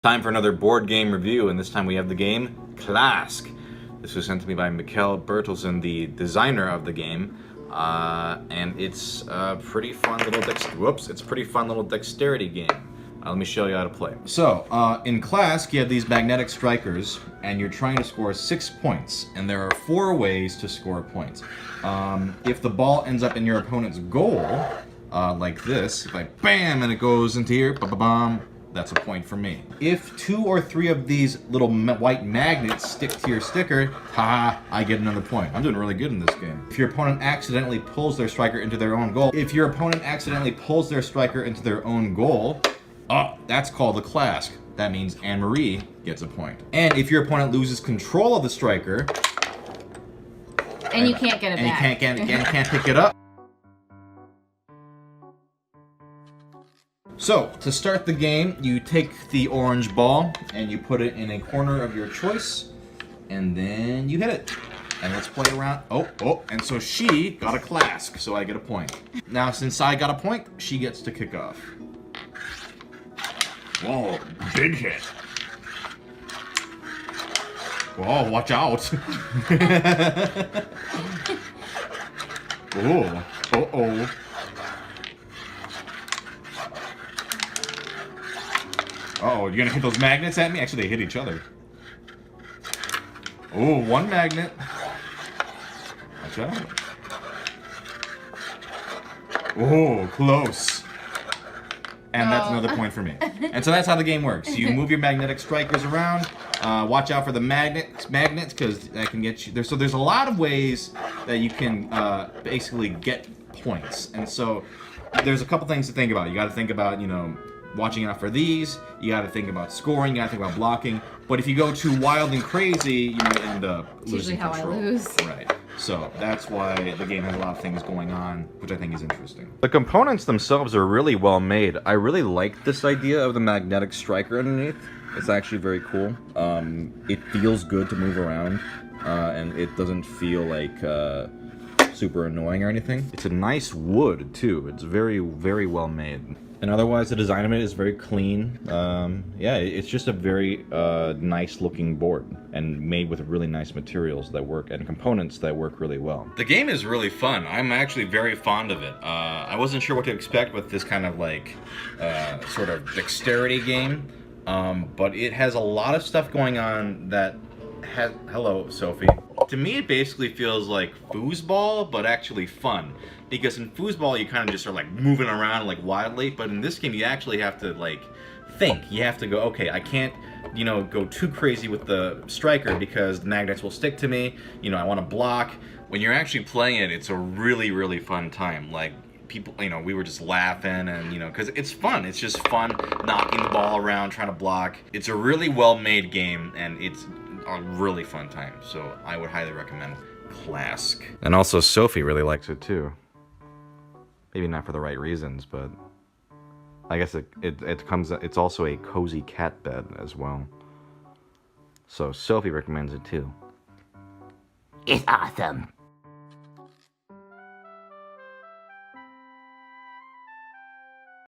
Time for another board game review, and this time we have the game KLASK. This was sent to me by Mikkel Bertelsen, the designer of the game, and it's a pretty fun little dexterity game. Let me show you how to play. So, in KLASK, you have these magnetic strikers, and you're trying to score 6 points, and there are 4 ways to score points. If the ball ends up in your opponent's goal, like this, if I bam and it goes into here, ba-ba-bam, that's a point for me. If 2 or 3 of these little white magnets stick to your sticker, haha, I get another point. I'm doing really good in this game. If your opponent accidentally pulls their striker into their own goal, that's called a KLASK. That means Anne-Marie gets a point. And if your opponent loses control of the striker, and you can't get it back. And you can't pick it up. So, to start the game, you take the orange ball and you put it in a corner of your choice, and then you hit it. And let's play around. And so she got a KLASK, so I get a point. Now, since I got a point, she gets to kick off. Whoa, big hit. Whoa, watch out. Oh. Oh, you're gonna hit those magnets at me? Actually, they hit each other. Oh, 1 magnet. Watch out. Oh, close. And that's another point for me. And so that's how the game works. You move your magnetic strikers around. Watch out for the magnets, because that can get you. So there's a lot of ways that you can basically get points. And so there's a couple things to think about. You got to think about, watching out for these. You got to think about scoring. You got to think about blocking. But if you go too wild and crazy, you might end up losing control. Usually how I lose. Right. So that's why the game has a lot of things going on, which I think is interesting. The components themselves are really well made. I really like this idea of the magnetic striker underneath. It's actually very cool. It feels good to move around, and it doesn't feel like super annoying or anything. It's a nice wood too. It's very, very well made. And otherwise, the design of it is very clean. Yeah, it's just a very nice looking board and made with really nice materials that work and components that work really well. The game is really fun. I'm actually very fond of it. I wasn't sure what to expect with this kind of like sort of dexterity game, but it has a lot of stuff going on that has... Hello, Sophie. To me, it basically feels like foosball, but actually fun. Because in foosball, you kind of just are like moving around like wildly, but in this game, you actually have to like think. You have to go, okay, I can't, go too crazy with the striker because the magnets will stick to me. I want to block. When you're actually playing it, it's a really, really fun time. Like, people, we were just laughing and, because it's fun. It's just fun knocking the ball around, trying to block. It's a really well-made game, and it's a really fun time. So I would highly recommend KLASK. And also, Sophie really likes it too. Maybe not for the right reasons, but I guess it's also a cozy cat bed as well. So Sophie recommends it too. It's awesome.